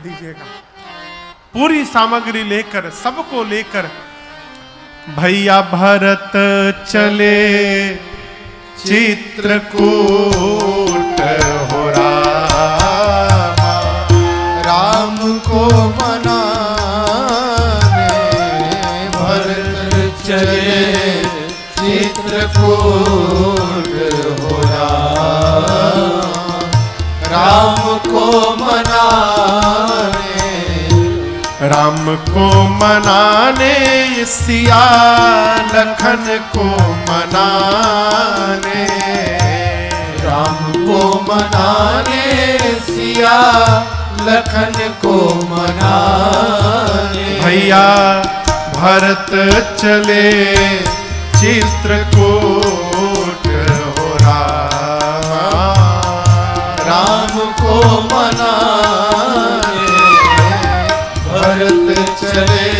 दीजिएगा। पूरी सामग्री लेकर, सबको लेकर भैया भरत चले चित्रकूट हो रामा, राम को मनाने भरत चले चित्रकूट हो राम को मनाने, राम को मनाने सिया लखन को मनाने, राम को मनाने सिया लखन को मनाने, भैया भरत चले चित्रकूट हो रामा, राम को मनाने भरत चले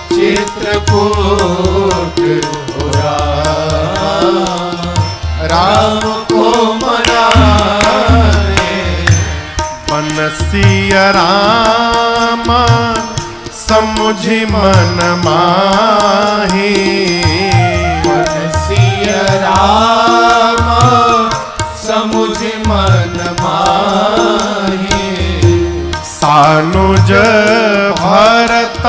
चित्रकूट हो राम को मनाने, बनसिया राम समुझि मन माही, बनसिया राम समुझि मन माही, सानुज भरत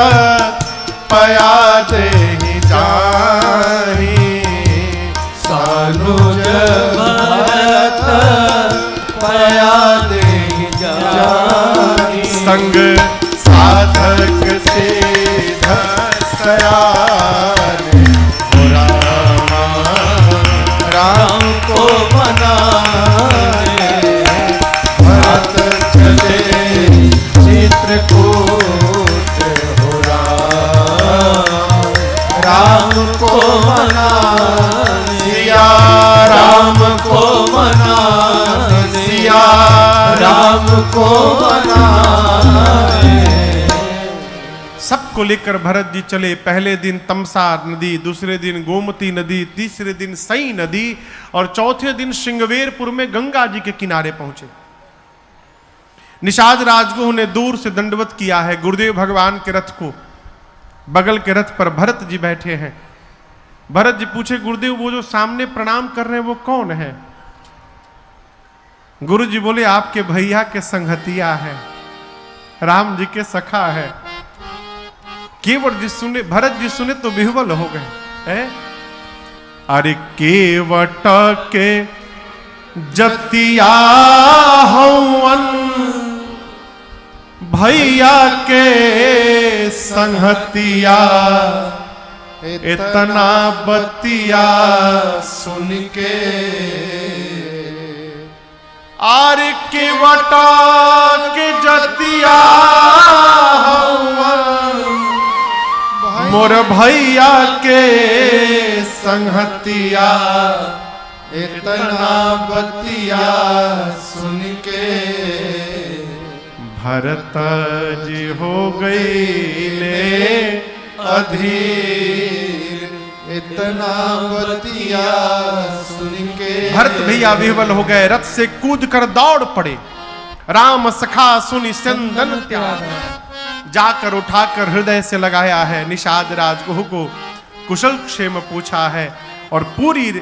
पया देहि जाहि, सानुज भरत पया देहि जाहि, संग साधक सिद्ध सयाने हो रामा, राम को मनाने भरत चले चित्रकूट हो राम को मनाने, सिया राम को मनाने, सिया राम को मनाने। सबको लेकर भरत जी चले। पहले दिन तमसा नदी, दूसरे दिन गोमती नदी, तीसरे दिन सई नदी और चौथे दिन श्रृंगवेरपुर में गंगा जी के किनारे पहुंचे। निषाद राजगुह ने दूर से दंडवत किया है गुरुदेव भगवान के रथ को। बगल के रथ पर भरत जी बैठे हैं। भरत जी पूछे, गुरुदेव वो जो सामने प्रणाम कर रहे हैं वो कौन है? गुरु जी बोले, आपके भैया के संगतिया है, राम जी के सखा है। केवट जी सुने, भरत जी सुने तो विह्वल हो गए। अरे केवट के जतिया हवन भैया के संगतिया, इतना बतिया सुन के, आर केवट के जतिया मोर भैया के संगतिया, इतना बतिया सुन के, भरत जी हो गई ले अधीर, इतना बतिया सुन के। भरत भैया विह्वल हो गए, रथ से कूद कर दौड़ पड़े। राम सखा सुनि संदन त्याग, जाकर उठाकर हृदय से लगाया है। निषाद राजगुह को कुशल क्षेम पूछा है और पूरी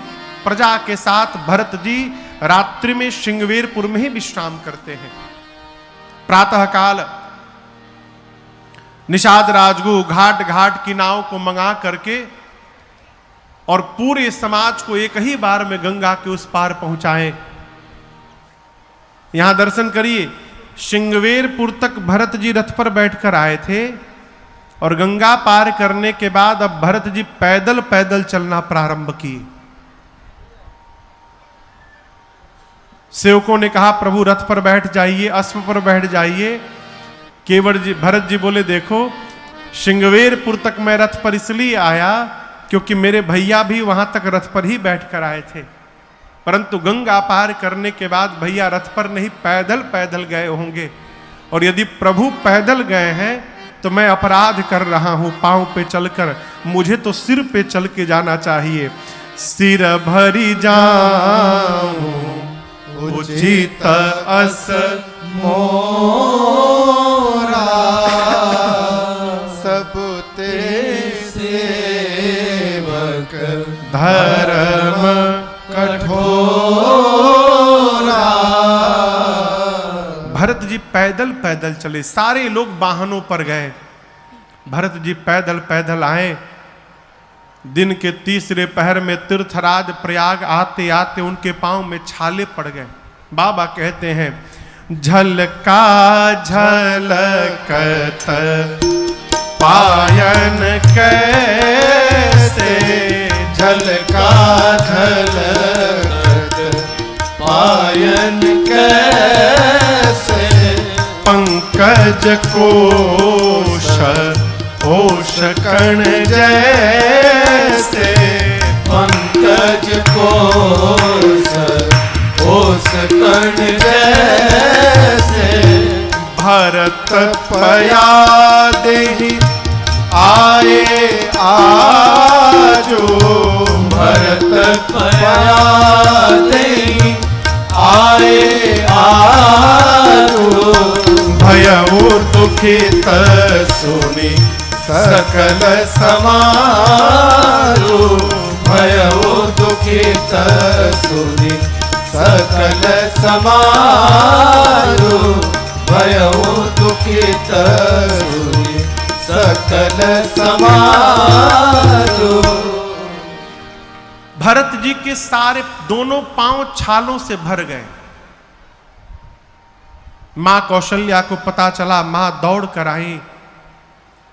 प्रजा के साथ भरत जी रात्रि में श्रृंगवेरपुर में ही विश्राम करते हैं। प्रातः काल निषाद राजगुह घाट घाट की नाव को मंगा करके और पूरे समाज को एक ही बार में गंगा के उस पार पहुंचाएं। यहां दर्शन करिए, श्रृंगवेरपुर तक भरत जी रथ पर बैठकर आए थे और गंगा पार करने के बाद अब भरत जी पैदल पैदल चलना प्रारंभ किए। सेवकों ने कहा, प्रभु रथ पर बैठ जाइए, अश्व पर बैठ जाइए। केवट जी, भरत जी बोले, देखो श्रृंगवेरपुर तक मैं रथ पर इसलिए आया क्योंकि मेरे भैया भी वहां तक रथ पर ही बैठकर आए थे, परंतु गंगा पार करने के बाद भैया रथ पर नहीं पैदल पैदल गए होंगे, और यदि प्रभु पैदल गए हैं तो मैं अपराध कर रहा हूं पांव पे चलकर, मुझे तो सिर पे चल के जाना चाहिए। सिर भरी जाऊं उचित अस मोर पैदल पैदल चले, सारे लोग वाहनों पर गए, भरत जी पैदल पैदल आए। दिन के तीसरे पहर में तीर्थराज प्रयाग आते आते उनके पांव में छाले पड़ गए। बाबा कहते हैं झलका झलकत पायन कैसे, झलका झलकत पायन कैसे, पंकज कोश होश कण जैसे, पंकज कोश होश कण जैसे, भरत पया देहि आए आजो, भरत पया देहि आए आजो, भयउ दुखित सुनि सकल समारो, भयउ दुखित सुनि सकल समारो, भयउ दुखित सुनि सकल समारो। भरत जी के सारे दोनों पांव छालों से भर गए। मां कौशल्या को पता चला, मां दौड़ कर आई,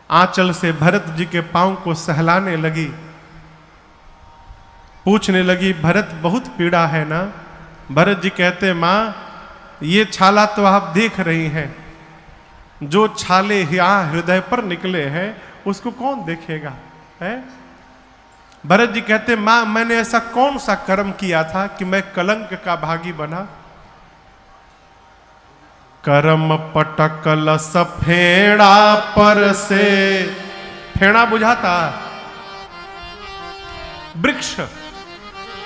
आंचल से भरत जी के पांव को सहलाने लगी, पूछने लगी भरत बहुत पीड़ा है ना। भरत जी कहते मां ये छाला तो आप देख रही हैं, जो छाले यहाँ हृदय पर निकले हैं उसको कौन देखेगा है। भरत जी कहते मां मैंने ऐसा कौन सा कर्म किया था कि मैं कलंक का भागी बना। कर्म पटकल सफेड़ा पर से, फेड़ा बुझाता वृक्ष,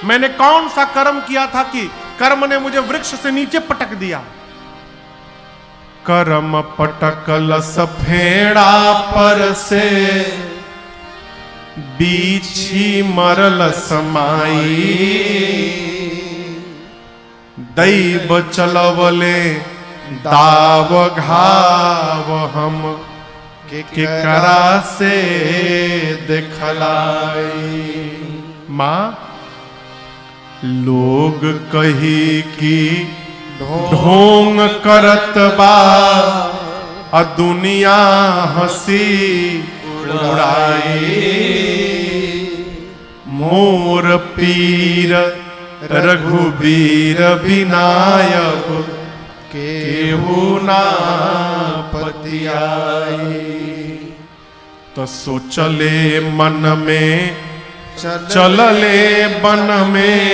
मैंने कौन सा कर्म किया था कि कर्म ने मुझे वृक्ष से नीचे पटक दिया। कर्म पटकल सफेड़ा पर से, बीछी मरल समाई, दैव चलवले दाव घाव हम के करा से देखलाई। मां लोग कही कि ढोंग करत बा, आ दुनिया हंसी उड़ाई, मोर पीर रघुबीर विनायक केहू ना पतियाई। तो सोचले मन में चलले बन में,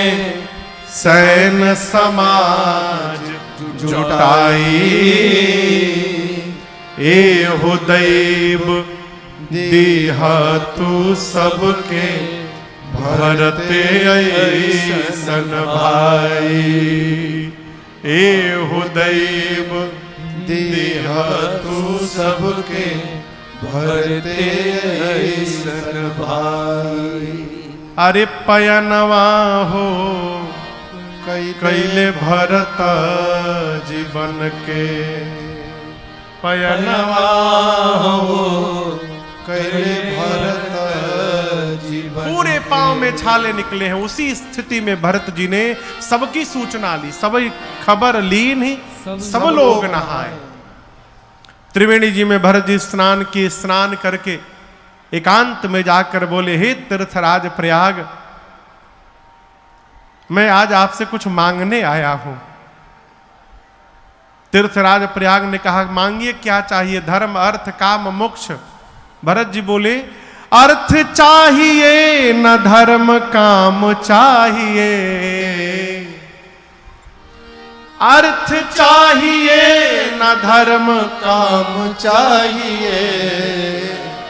सैन समाज जुटाई, ए हो दैव देह तू सबके भरते ऐसन भाई। ए हो दैव देह तू सबके भरते ऐसन भाई। अरे पयनवा हो कैले भरत जीवन के, पयनवा हो कैले भरत जीवन। पूरे पांव में छाले निकले हैं। उसी स्थिति में भरत जी ने सबकी सूचना ली, सब खबर ली, नहीं सब लोग नहाए। त्रिवेणी जी में भरत जी स्नान करके एकांत में जाकर बोले हे तीर्थराज प्रयाग, मैं आज आपसे कुछ मांगने आया हूं। तीर्थराज प्रयाग ने कहा मांगिए क्या चाहिए, धर्म अर्थ काम मोक्ष। भरत जी बोले अर्थ चाहिए न धर्म काम चाहिए, अर्थ चाहिए न धर्म काम चाहिए,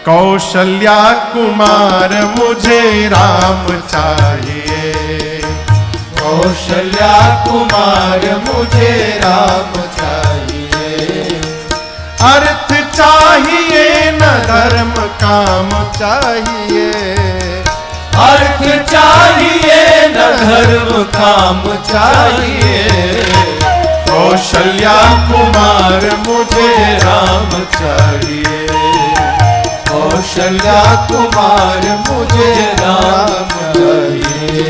कौशल्या कुमार मुझे राम चाहिए, कौशल्या कुमार मुझे राम चाहिए। अर्थ चाहिए न धर्म काम चाहिए, अर्थ चाहिए न धर्म काम चाहिए, कौशल्या कुमार मुझे राम चाहिए, कौशल्या कुमार मुझे राम चाहिए।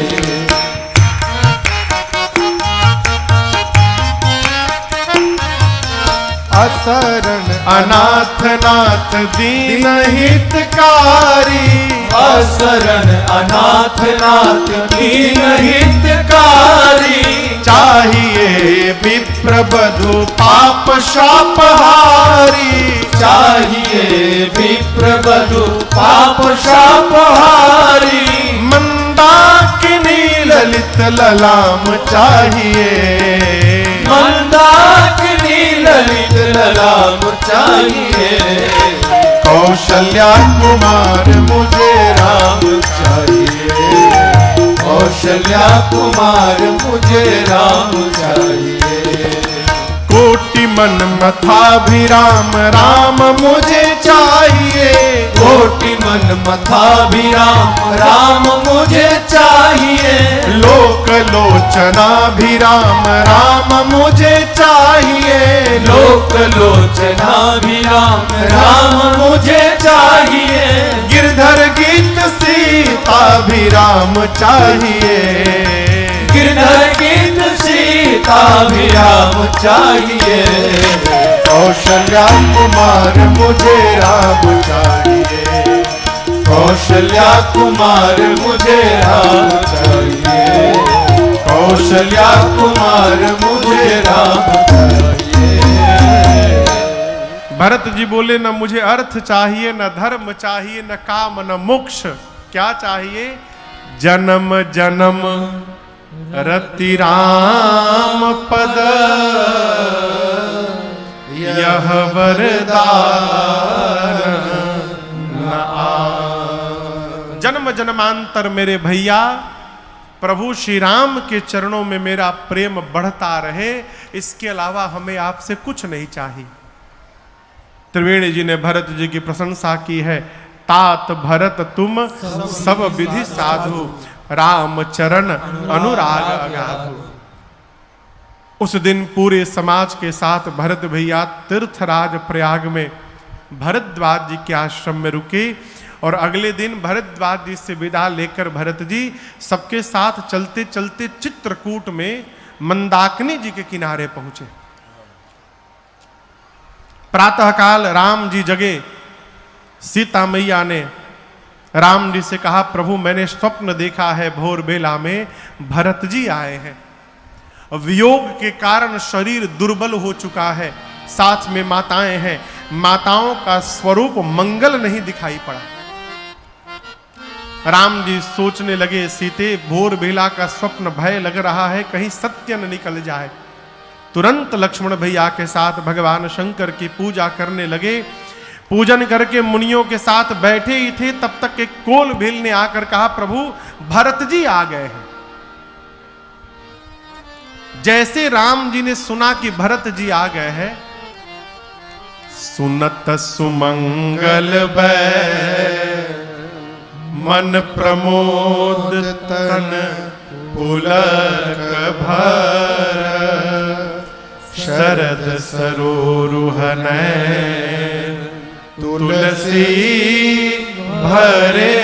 असरण अनाथ नाथ दीन हितकारी, असरण अनाथ नाथ दीन हितकारी। चाहिए विप्र बधु पाप शापहारी, चाहिए विप्र बधु पाप शापहारी। मंदाकिनी ललित ललाम चाहिए, मंदाकिनी ललित ललाम चाहिए। कौशल्या कुमार मुझे राम चाहिए, कौशल्या कुमार मुझे राम चाहिए। कोटि मन मथाभिराम राम मुझे चाहिए, कोटि मन मथाभिराम राम मुझे चाहिए। लोक लोचनाभिराम राम मुझे चाहिए, लोक लोचनाभिराम राम मुझे चाहिए। गिरधर गीत सीताभिराम चाहिए, गिरधर गीत सीताभिराम चाहिए। कौशल्या कुमार मुझे राम चाहिए, कौशल्या कुमार मुझे राम चाहिए, कौशल्या कुमार मुझे राम चाहिए। भरत जी बोले न मुझे अर्थ चाहिए, न धर्म चाहिए, न काम, न मोक्ष। क्या चाहिए? जन्म जन्म रति राम पद, यह वरदान न आए। जन्म जन्मांतर मेरे भैया प्रभु श्री राम के चरणों में मेरा प्रेम बढ़ता रहे, इसके अलावा हमें आपसे कुछ नहीं चाहिए। त्रिवेणी जी ने भरत जी की प्रशंसा की है। तात भरत तुम सब विधि साधु, राम चरण अनुराग अगाधु। उस दिन पूरे समाज के साथ भरत भैया तीर्थराज प्रयाग में भरद्वाज जी के आश्रम में रुके और अगले दिन भरद्वाज जी से विदा लेकर भरत जी सबके साथ चलते चलते चित्रकूट में मंदाकिनी जी के किनारे पहुंचे। प्रातःकाल राम जी जगे। सीता मैया ने राम जी से कहा, प्रभु मैंने स्वप्न देखा है, भोर बेला में भरत जी आए हैं। वियोग के कारण शरीर दुर्बल हो चुका है, साथ में माताएं हैं, माताओं का स्वरूप मंगल नहीं दिखाई पड़ा। राम जी सोचने लगे, सीते भोर बेला का स्वप्न भय लग रहा है, कहीं सत्य न निकल जाए। तुरंत लक्ष्मण भैया के साथ भगवान शंकर की पूजा करने लगे। पूजन करके मुनियों के साथ बैठे ही थे, तब तक एक कोल भील ने आकर कहा, प्रभु भरत जी आ गए हैं। जैसे राम जी ने सुना कि भरत जी आ गए हैं, सुनत सुमंगल मन प्रमोद तन पुलक भर, शरद सरोरुहन तुलसी भरे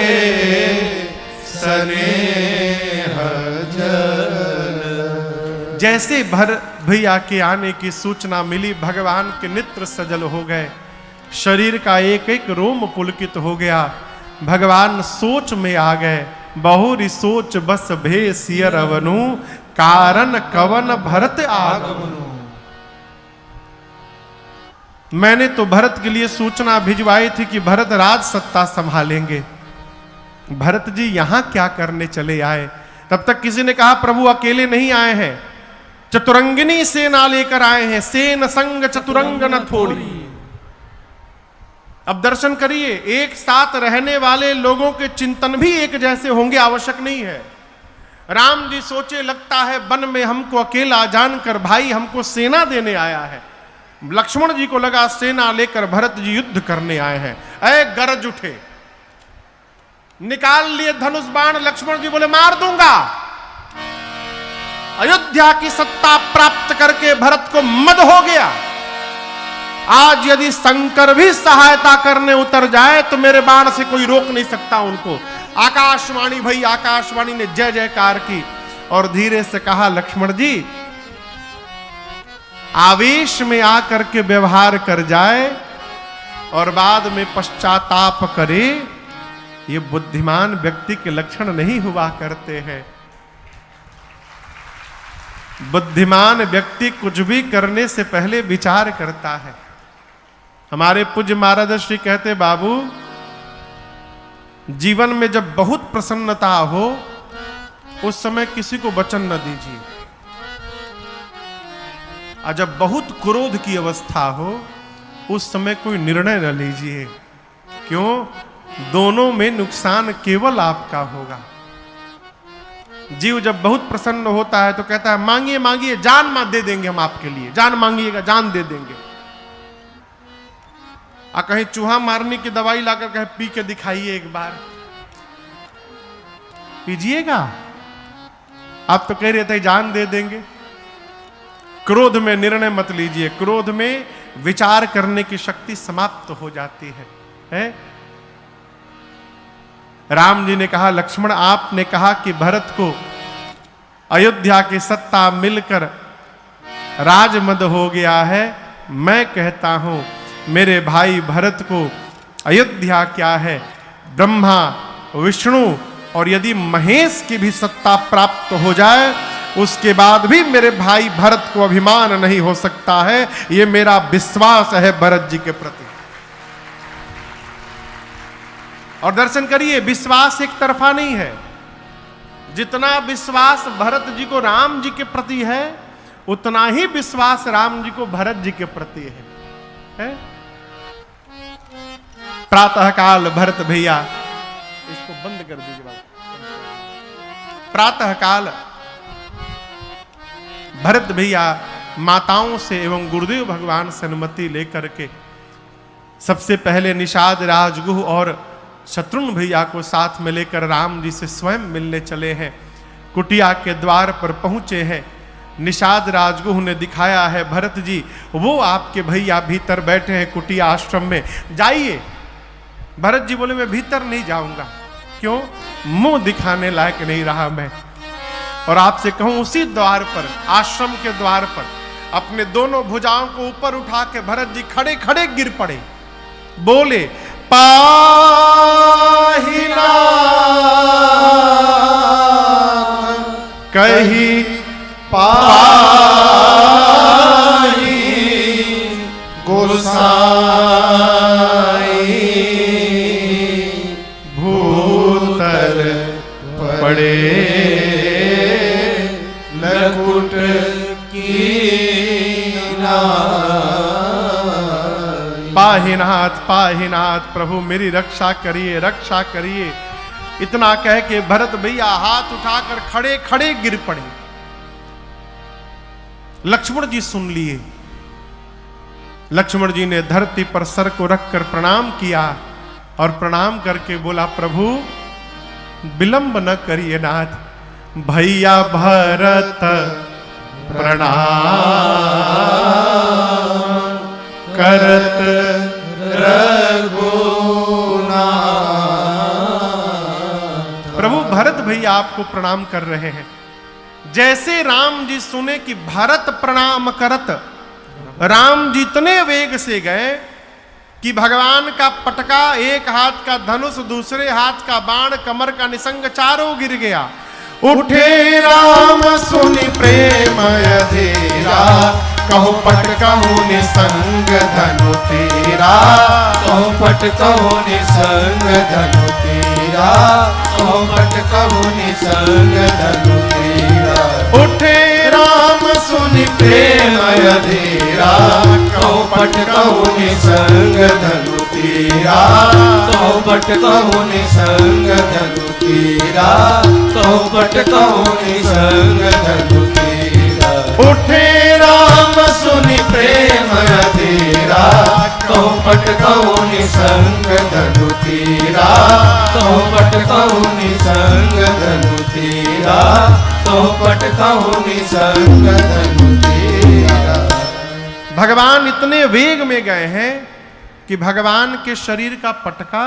स्नेह जल। जैसे भैया के आने की सूचना मिली, भगवान के नेत्र सजल हो गए, शरीर का एक एक रोम पुलकित हो गया। भगवान सोच में आ गए। बहुरी सोच बस भे सियर अवनु, कारण कवन भरत आगमनु। मैंने तो भरत के लिए सूचना भिजवाई थी कि भरत राज सत्ता संभालेंगे, भरत जी यहां क्या करने चले आए। तब तक किसी ने कहा, प्रभु अकेले नहीं आए हैं, चतुरंगिनी सेना लेकर आए हैं, सेन संग चतुरंग न थोड़ी। अब दर्शन करिए, एक साथ रहने वाले लोगों के चिंतन भी एक जैसे होंगे आवश्यक नहीं है। राम जी सोचे, लगता है वन में हमको अकेला जानकर भाई हमको सेना देने आया है। लक्ष्मण जी को लगा सेना लेकर भरत जी युद्ध करने आए हैं। ऐ गरज उठे, निकाल लिए धनुष बाण। लक्ष्मण जी बोले, मार दूंगा। अयोध्या की सत्ता प्राप्त करके भरत को मद हो गया। आज यदि शंकर भी सहायता करने उतर जाए तो मेरे बाण से कोई रोक नहीं सकता उनको। आकाशवाणी भाई, आकाशवाणी ने जय जयकार की और धीरे से कहा, लक्ष्मण जी आवेश में आकर के व्यवहार कर जाए और बाद में पश्चाताप करे, ये बुद्धिमान व्यक्ति के लक्षण नहीं हुआ करते हैं। बुद्धिमान व्यक्ति कुछ भी करने से पहले विचार करता है। हमारे पूज्य महाराज श्री कहते, बाबू जीवन में जब बहुत प्रसन्नता हो उस समय किसी को वचन न दीजिए, और जब बहुत क्रोध की अवस्था हो उस समय कोई निर्णय न लीजिए। क्यों? दोनों में नुकसान केवल आपका होगा। जीव जब बहुत प्रसन्न होता है तो कहता है, मांगिए मांगिए, जान दे देंगे हम आपके लिए, जान मांगिएगा जान दे देंगे। और कहीं चूहा मारने की दवाई लाकर कहे पी के दिखाइए एक बार, पीजिएगा? आप तो कह रहे थे जान दे देंगे। क्रोध में निर्णय मत लीजिए, क्रोध में विचार करने की शक्ति समाप्त हो जाती है? राम जी ने कहा, लक्ष्मण आपने कहा कि भरत को अयोध्या की सत्ता मिलकर राजमद हो गया है। मैं कहता हूं मेरे भाई भरत को अयोध्या क्या है, ब्रह्मा विष्णु और यदि महेश की भी सत्ता प्राप्त हो जाए उसके बाद भी मेरे भाई भरत को अभिमान नहीं हो सकता है। यह मेरा विश्वास है भरत जी के प्रति। और दर्शन करिए, विश्वास एक तरफा नहीं है। जितना विश्वास भरत जी को राम जी के प्रति है उतना ही विश्वास राम जी को भरत जी के प्रति है? प्रातः काल भरत भैया, इसको बंद कर दीजिए बाबू। प्रातः काल भरत भैया माताओं से एवं गुरुदेव भगवान से अनुमति लेकर के सबसे पहले निषाद राजगुह और शत्रुघ्न भैया को साथ में लेकर राम जी से स्वयं मिलने चले हैं। कुटिया के द्वार पर पहुंचे हैं। निषाद राजगुह ने दिखाया है, भरत जी वो आपके भैया भीतर बैठे हैं कुटिया आश्रम में, जाइए। भरत जी बोले, मैं भीतर नहीं जाऊंगा। क्यों? मुंह दिखाने लायक नहीं रहा मैं। और आपसे कहूं, उसी द्वार पर, आश्रम के द्वार पर अपने दोनों भुजाओं को ऊपर उठा के भरत जी खड़े खड़े गिर पड़े, बोले, पाहि नाथ कही पाहि गोसाई, भूतल पड़े लकुट कीना। पाहिनाथ पाहिनाथ, प्रभु मेरी रक्षा करिए रक्षा करिए। इतना कह के भरत भैया हाथ उठाकर खड़े खड़े गिर पड़े। लक्ष्मण जी सुन लिए। लक्ष्मण जी ने धरती पर सर को रखकर प्रणाम किया और प्रणाम करके बोला, प्रभु विलंब न करिए नाथ, भैया भरत प्रणाम करत रघुनाथ। प्रभु भरत भैया आपको प्रणाम कर रहे हैं। जैसे राम जी सुने कि भरत प्रणाम करत, राम जी इतने वेग से गए कि भगवान का पटका, एक हाथ का धनुष, दूसरे हाथ का बाण, कमर का निसंग चारों गिर गया। उठे राम सुनि प्रेम अधीरा, कहूँ पट कहूँ निसंग धनु तेरा, कहूँ पट कहूँ निसंग धनु तेरा, कहूँ पट कहूँ निसंग धनु तेरा। उठे राम सुनि प्रेम अधीरा, कहूँ पट कहूँ निसंग धनु तेरा, कहूँ पट कहूँ निसंग धनु तेरा, कहूँ पट कहूँ निसंग धनु तेरा। उठे राम सुनि प्रेम अधीरा, कहूँ पटकऊँ निसंग धनु तीरा, कहूँ पटकऊँ निसंग धनु तीरा, कहूँ पटकऊँ निसंग धनु तीरा। भगवान इतने वेग में गए हैं कि भगवान के शरीर का पटका,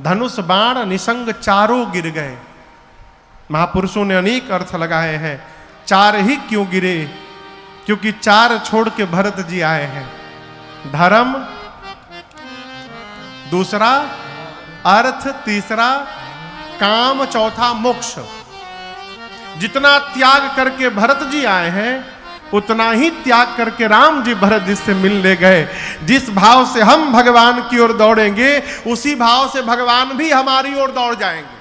धनुष, बाण, निसंग चारों गिर गए। महापुरुषों ने अनेक अर्थ लगाए हैं। चार ही क्यों गिरे? क्योंकि चार छोड़ के भरत जी आए हैं। धर्म, दूसरा अर्थ, तीसरा काम, चौथा मोक्ष। जितना त्याग करके भरत जी आए हैं, उतना ही त्याग करके राम जी भरत जी से मिलने गए। जिस भाव से हम भगवान की ओर दौड़ेंगे, उसी भाव से भगवान भी हमारी ओर दौड़ जाएंगे।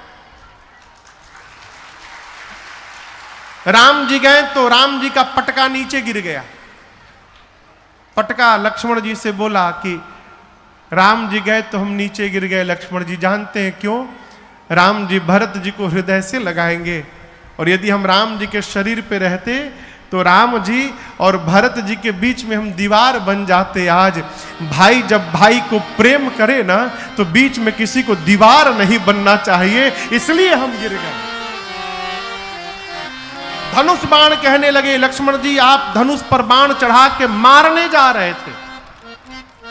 राम जी गए तो राम जी का पटका नीचे गिर गया। पटका लक्ष्मण जी से बोला कि राम जी गए तो हम नीचे गिर गए। लक्ष्मण जी जानते हैं क्यों? राम जी भरत जी को हृदय से लगाएंगे, और यदि हम राम जी के शरीर पे रहते तो राम जी और भरत जी के बीच में हम दीवार बन जाते। आज भाई जब भाई को प्रेम करे ना, तो बीच में किसी को दीवार नहीं बनना चाहिए, इसलिए हम गिर गए। धनुष बाण कहने लगे, लक्ष्मण जी आप धनुष पर बाण चढ़ा के मारने जा रहे थे,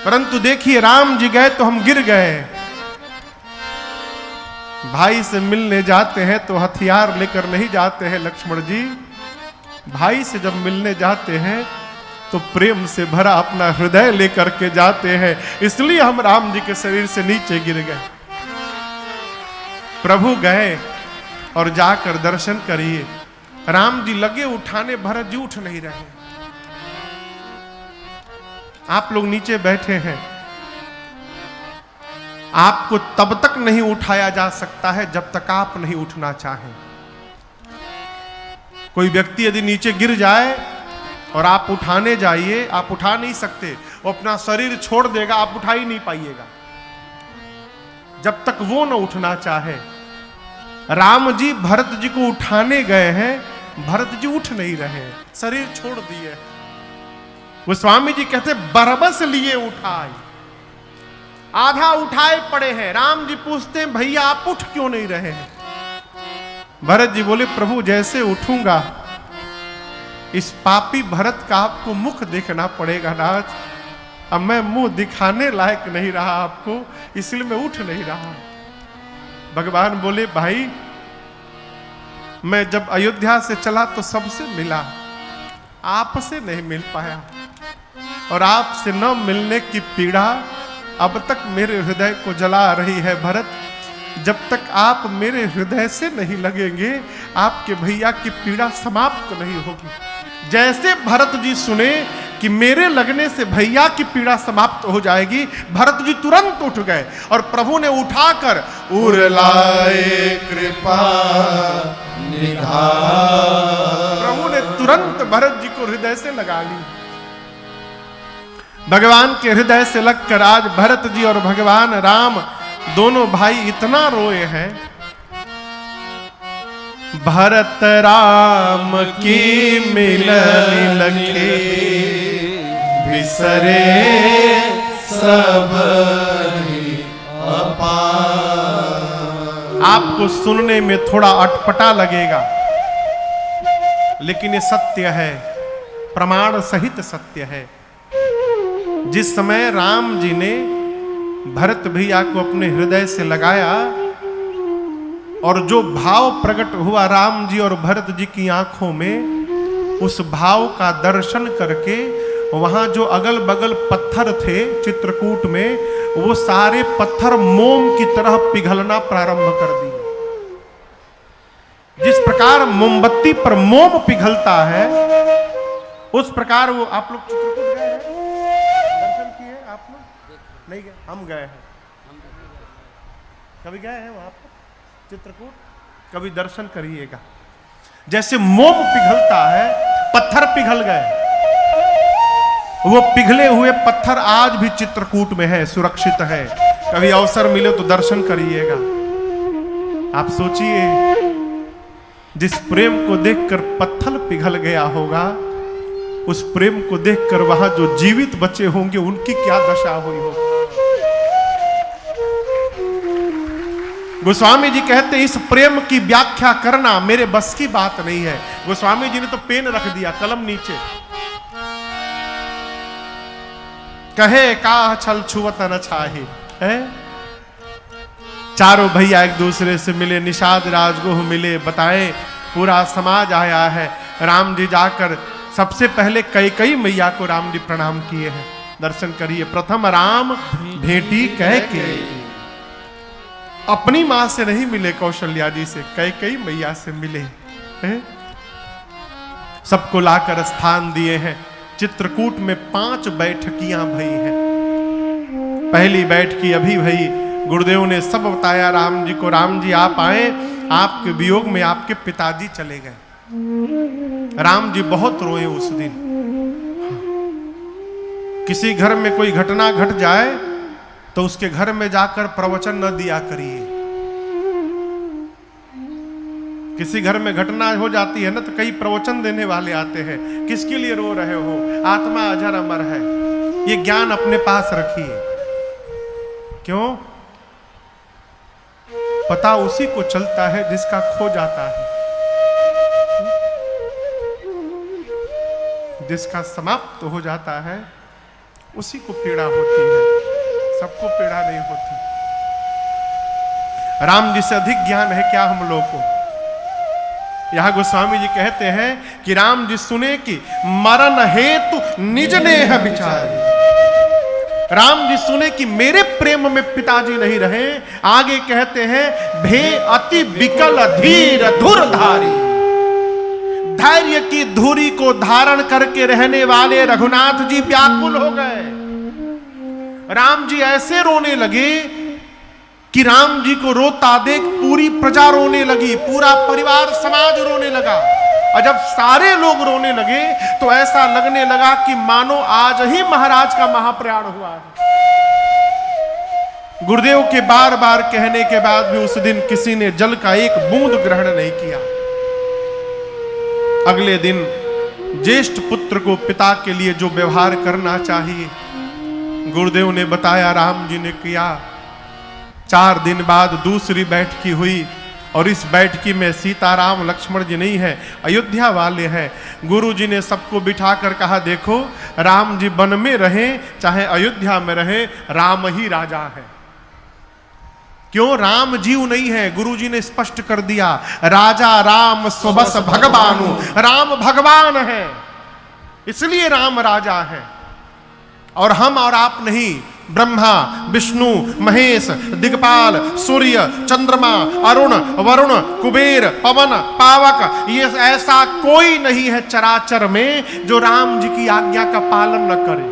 परंतु देखिए राम जी गए तो हम गिर गए। भाई से मिलने जाते हैं तो हथियार लेकर नहीं जाते हैं लक्ष्मण जी। भाई से जब मिलने जाते हैं तो प्रेम से भरा अपना हृदय लेकर के जाते हैं, इसलिए हम राम जी के शरीर से नीचे गिर गए। प्रभु गए और जाकर दर्शन करिए। राम जी लगे उठाने, भरत जी उठ नहीं रहे। आप लोग नीचे बैठे हैं, आपको तब तक नहीं उठाया जा सकता है जब तक आप नहीं उठना चाहें। कोई व्यक्ति यदि नीचे गिर जाए और आप उठाने जाइए, आप उठा नहीं सकते, वो अपना शरीर छोड़ देगा, आप उठा ही नहीं पाइएगा जब तक वो न उठना चाहे। राम जी भरत जी को उठाने गए हैं, भरत जी उठ नहीं रहे, शरीर छोड़ दिए। वो स्वामी जी कहते बरबस लिए उठाए, आधा उठाए पड़े हैं। राम जी पूछते हैं भैया आप उठ क्यों नहीं रहे हैं? भरत जी बोले प्रभु जैसे उठूंगा इस पापी भरत का आपको मुख देखना पड़ेगा नाथ। अब मैं मुंह दिखाने लायक नहीं रहा आपको, इसलिए मैं उठ नहीं रहा। भगवान बोले भाई मैं जब अयोध्या से चला तो सबसे मिला, आपसे नहीं मिल पाया, और आपसे न मिलने की पीड़ा अब तक मेरे हृदय को जला रही है। भरत जब तक आप मेरे हृदय से नहीं लगेंगे, आपके भैया की पीड़ा समाप्त नहीं होगी। जैसे भरत जी सुने कि मेरे लगने से भैया की पीड़ा समाप्त हो जाएगी, भरत जी तुरंत उठ गए और प्रभु ने उठाकर उर लाए कृपा निधान। प्रभु ने तुरंत भरत जी को हृदय से लगा ली। भगवान के हृदय से लगकर आज भरत जी और भगवान राम दोनों भाई इतना रोए हैं। भरत राम की मिलन लखे बिसरे सब अपार। आपको सुनने में थोड़ा अटपटा लगेगा, लेकिन ये सत्य है, प्रमाण सहित सत्य है। जिस समय राम जी ने भरत भैया को अपने हृदय से लगाया और जो भाव प्रकट हुआ राम जी और भरत जी की आंखों में, उस भाव का दर्शन करके वहां जो अगल बगल पत्थर थे चित्रकूट में, वो सारे पत्थर मोम की तरह पिघलना प्रारंभ कर दिए। जिस प्रकार मोमबत्ती पर मोम पिघलता है, उस प्रकार वो। आप लोग चित्रकूट गए हैं, दर्शन किए आप लोग? नहीं गए? हम गए हैं। कभी गए हैं वहां पर चित्रकूट? कभी दर्शन करिएगा। जैसे मोम पिघलता है, पत्थर पिघल गए। वो पिघले हुए पत्थर आज भी चित्रकूट में है, सुरक्षित है। कभी अवसर मिले तो दर्शन करिएगा। आप सोचिए, जिस प्रेम को देखकर पत्थर पिघल गया होगा, उस प्रेम को देखकर वहां जो जीवित बचे होंगे उनकी क्या दशा हुई होगी। गोस्वामी जी कहते इस प्रेम की व्याख्या करना मेरे बस की बात नहीं है। गोस्वामी जी ने तो पेन रख दिया, कलम नीचे। कहे का छल छुवत न छाहे है। चारों भैया एक दूसरे से मिले, निषाद राजगुह मिले, बताए पूरा समाज आया है। राम जी जाकर सबसे पहले कैकेयी मैया को राम जी प्रणाम किए हैं। दर्शन करिए, प्रथम राम भेंटी कैकेयी। अपनी मां से नहीं मिले कौशल्या जी से, कैकेयी मैया से मिले हैं। सबको लाकर स्थान दिए हैं। चित्रकूट में 5 बैठकियां भई हैं। पहली बैठकी अभी भई, गुरुदेव ने सब बताया राम जी को। राम जी आप आए, आपके वियोग में आपके पिताजी चले गए। राम जी बहुत रोए उस दिन। किसी घर में कोई घटना घट जाए तो उसके घर में जाकर प्रवचन न दिया करिए। किसी घर में घटना हो जाती है ना तो कई प्रवचन देने वाले आते हैं। किसके लिए रो रहे हो? आत्मा अजर अमर है। ये ज्ञान अपने पास रखिए। क्यों? पता उसी को चलता है जिसका खो जाता है। जिसका समाप्त हो जाता है उसी को पीड़ा होती है, सबको पीड़ा नहीं होती। राम जी से अधिक ज्ञान है क्या हम लोग को? यहां गोस्वामी जी कहते हैं कि राम जी सुने कि मरण हेतु निज नेह विचारी। राम जी सुने कि मेरे प्रेम में पिताजी नहीं रहे। आगे कहते हैं भे अति विकल धीर धुरधारी। धैर्य की धुरी को धारण करके रहने वाले रघुनाथ जी व्याकुल हो गए। राम जी ऐसे रोने लगे कि राम जी को रोता देख पूरी प्रजा रोने लगी, पूरा परिवार समाज रोने लगा। और जब सारे लोग रोने लगे तो ऐसा लगने लगा कि मानो आज ही महाराज का महाप्रयाण हुआ है। गुरुदेव के बार बार कहने के बाद भी उस दिन किसी ने जल का एक बूंद ग्रहण नहीं किया। अगले दिन ज्येष्ठ पुत्र को पिता के लिए जो व्यवहार करना चाहिए गुरुदेव ने बताया, राम जी ने किया। 4 दिन बाद दूसरी बैठकी हुई और इस बैठकी में सीताराम लक्ष्मण जी नहीं है, अयोध्या वाले हैं। गुरु जी ने सबको बिठाकर कहा, देखो राम जी वन में रहे चाहे अयोध्या में रहे, राम ही राजा है। क्यों? राम जीव नहीं है। गुरु जी ने स्पष्ट कर दिया, राजा राम स्वबस भगवानु। राम भगवान है, इसलिए राम राजा है। और हम और आप नहीं। ब्रह्मा विष्णु महेश दिग्पाल सूर्य चंद्रमा अरुण वरुण कुबेर पवन पावक, ये ऐसा कोई नहीं है चराचर में जो राम जी की आज्ञा का पालन न करे।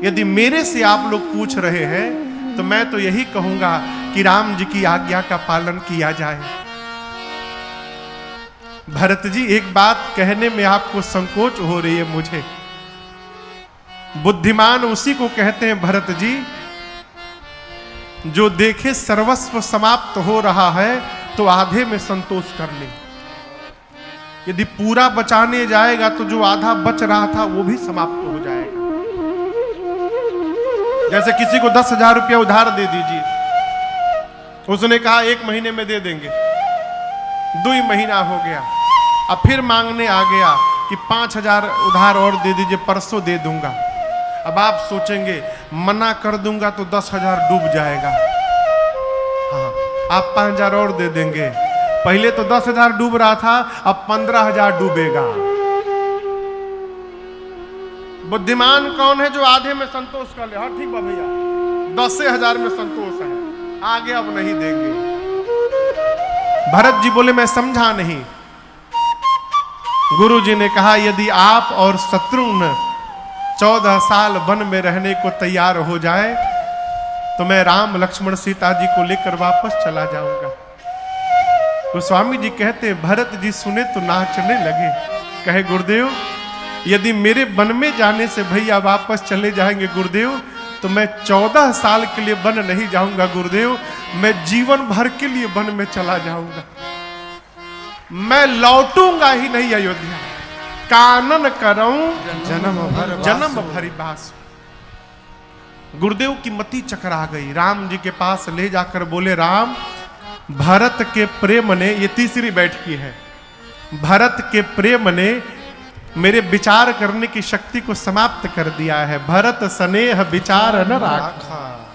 यदि मेरे से आप लोग पूछ रहे हैं तो मैं तो यही कहूंगा कि राम जी की आज्ञा का पालन किया जाए। भरत जी, एक बात कहने में आपको संकोच हो रही है मुझे। बुद्धिमान उसी को कहते हैं भरत जी जो देखे सर्वस्व समाप्त हो रहा है तो आधे में संतोष कर ले। यदि पूरा बचाने जाएगा तो जो आधा बच रहा था वो भी समाप्त हो जाएगा। जैसे किसी को 10,000 रुपया उधार दे दीजिए, उसने कहा 1 महीने में दे देंगे, 2 महीना हो गया, अब फिर मांगने आ गया कि 5,000 उधार और दे दीजिए, परसों दे दूंगा। अब आप सोचेंगे मना कर दूंगा तो 10,000 डूब जाएगा। हाँ, आप 5,000 और दे देंगे। पहले तो 10,000 डूब रहा था, अब 15,000 डूबेगा। बुद्धिमान कौन है? जो आधे में संतोष कर ले। हाँ ठीक बा भैया, 10,000 में संतोष है, आगे अब नहीं देंगे। भरत जी बोले मैं समझा नहीं। गुरु जी ने कहा यदि आप और शत्रुघ्न 14 साल वन में रहने को तैयार हो जाए तो मैं राम लक्ष्मण सीता जी को लेकर वापस चला जाऊंगा। तो स्वामी जी कहते भरत जी सुने तो नाचने लगे। कहे गुरुदेव यदि मेरे वन में जाने से भैया वापस चले जाएंगे गुरुदेव तो मैं 14 साल के लिए वन नहीं जाऊंगा गुरुदेव, मैं जीवन भर के लिए वन में चला जाऊंगा, मैं लौटूंगा ही नहीं अयोध्या। कानन करऊं जन्म भरी बास। गुरुदेव की मति चकरा गई, राम जी के पास ले जाकर बोले, राम भरत के प्रेम ने, ये तीसरी बैठकी है, भरत के प्रेम ने मेरे विचार करने की शक्ति को समाप्त कर दिया है। भरत स्नेह विचार न राखा।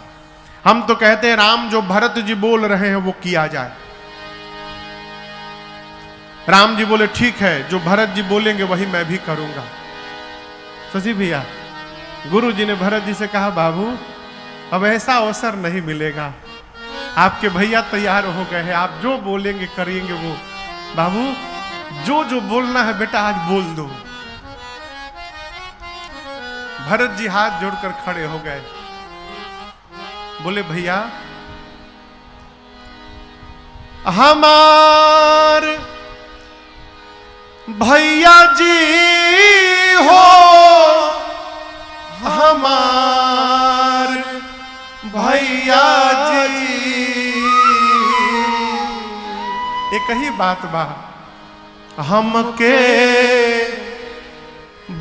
हम तो कहते हैं राम जो भरत जी बोल रहे हैं वो किया जाए। राम जी बोले ठीक है, जो भरत जी बोलेंगे वही मैं भी करूंगा। शशि भैया, गुरु जी ने भरत जी से कहा, बाबू अब ऐसा अवसर नहीं मिलेगा, आपके भैया तैयार हो गए हैं, आप जो बोलेंगे करेंगे वो। बाबू जो जो बोलना है बेटा आज बोल दो। भरत जी हाथ जोड़कर खड़े हो गए, बोले भैया हमार भैया जी हो, हमार भैया जी, एक ही बात बा, हमके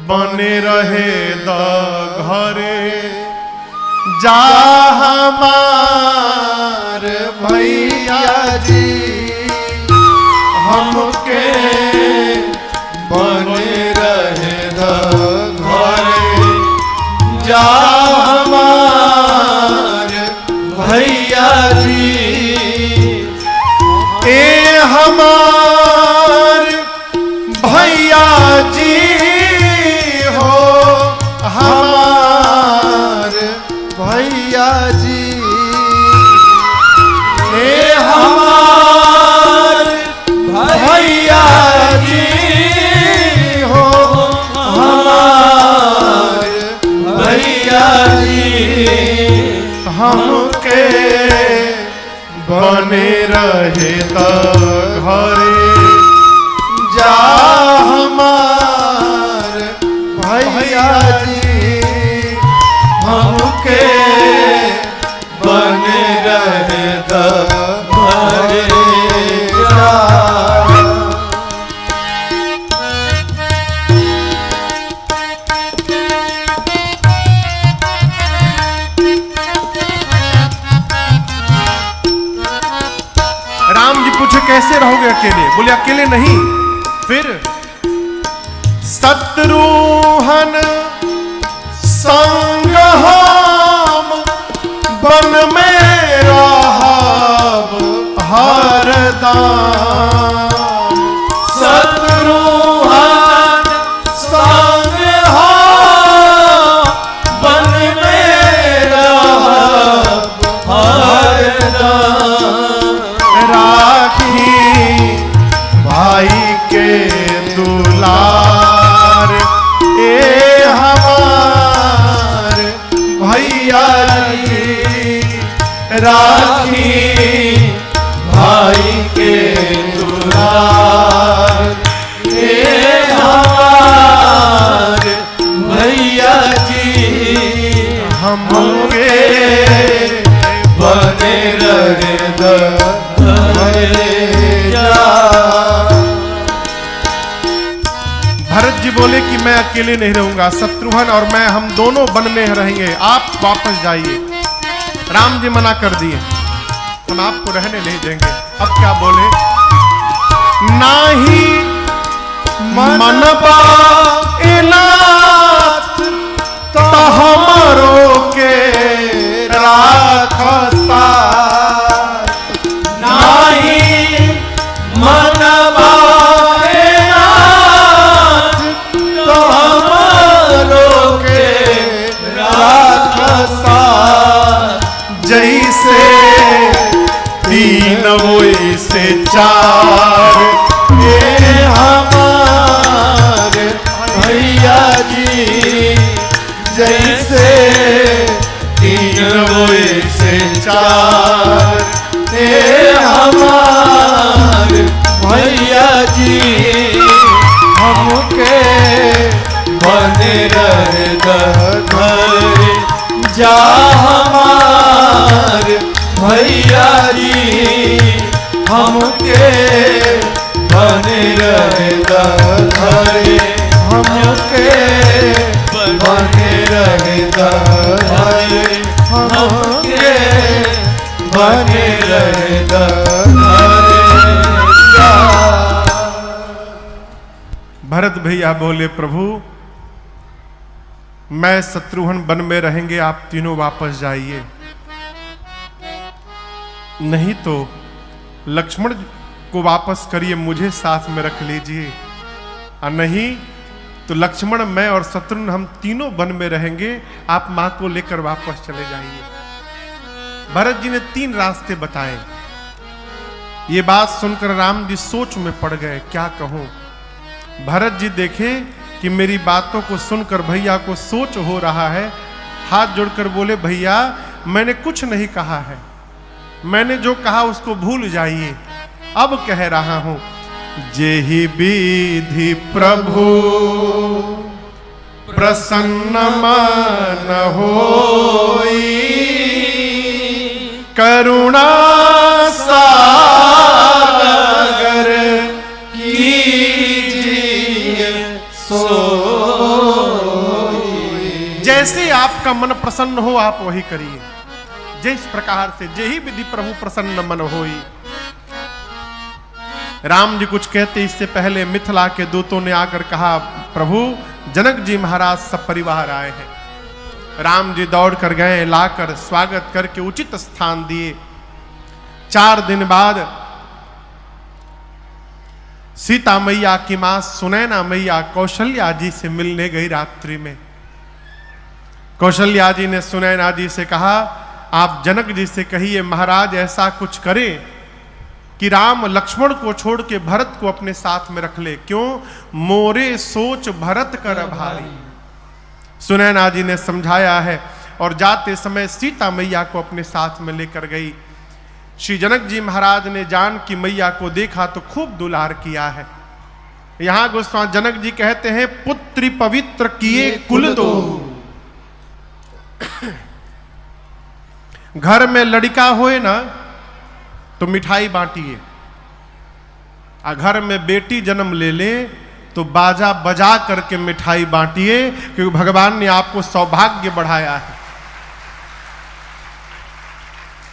बने रहे द घरे जा हमार भैया जी, हमके बने रहे द घरे जा हमार भैया जी। ए हमार भैया जी हो, हमार भैया जी। ए हमार भैया जी हो, हमार भैया जी। हमके बने रहे त घरे जा हमार भैया जी, हमके बने रहे द घरे जा। राम जी पूछे कैसे रहोगे अकेले? बोले अकेले नहीं, फिर शत्रुहन संग हम वन में रहब हरदम। शत्रुहन संग हम वन में रहब हरदम। राखी भाई के दुलार ए हमार भैया जी, राखी भाई के दुलार ए हमार भैया जी। हमके बने रहे द घरे जा। भरत जी बोले कि मैं अकेले नहीं रहूंगा, शत्रुघ्न और मैं हम दोनों वन में रहेंगे, आप वापस जाइए। राम जी मना कर दिए, हम आपको रहने नहीं देंगे। अब क्या बोले? नाही मनबा इनात तो हमरो के राखसा। नाही मनवा तो हमरो के राखसा। जैसे तीन वैसे चार ए हमार भैया जी। जैसे तीन वैसे चार ए हमार भैया जी। हमके बने रहे द घरे जा हमार भैया जी। हमके बने रहे द घरे बने रहे धरे जा। भरत भैया बोले, प्रभु मैं शत्रुघ्न वन में रहेंगे, आप तीनों वापस जाइए, नहीं तो लक्ष्मण को वापस करिए, मुझे साथ में रख लीजिए, और नहीं तो लक्ष्मण, मैं और शत्रुघ्न हम तीनों वन में रहेंगे, आप मां को लेकर वापस चले जाइए। भरत जी ने 3 रास्ते बताए। ये बात सुनकर राम जी सोच में पड़ गए, क्या कहूं। भरत जी देखे कि मेरी बातों को सुनकर भैया को सोच हो रहा है, हाथ जोड़कर बोले, भैया मैंने कुछ नहीं कहा है, मैंने जो कहा उसको भूल जाइए, अब कह रहा हूं, जेहि विधि प्रभु प्रसन्न मन होई, करुणा सागर कीजिए सोई। जैसे आपका मन प्रसन्न हो आप वही करिए, जिस प्रकार से जेहि विधि प्रभु प्रसन्न मन होई। राम जी कुछ कहते इससे पहले मिथिला के दूतों ने आकर कहा, प्रभु जनक जी महाराज सब परिवार आए हैं। राम जी दौड़ कर गए, लाकर स्वागत करके उचित स्थान दिए। 4 दिन बाद सीता मैया की मां सुनैना मैया कौशल्या जी से मिलने गई रात्रि में। कौशल्या जी ने सुनैना जी से कहा, आप जनक जी से कहिए महाराज ऐसा कुछ करे कि राम लक्ष्मण को छोड़ के भरत को अपने साथ में रख ले, क्यों, मोरे सोच भरत कर भारी। सुनैना जी ने समझाया है और जाते समय सीता मैया को अपने साथ में लेकर गई। श्री जनक जी महाराज ने जान की मैया को देखा तो खूब दुलार किया है। यहां गोस्वामी जनक जी कहते हैं, पुत्री पवित्र किए कुल दो, घर में लड़का होए ना तो मिठाई बांटिए, और घर में बेटी जन्म ले ले तो बाजा बजा करके मिठाई बांटिए, क्योंकि भगवान ने आपको सौभाग्य बढ़ाया है।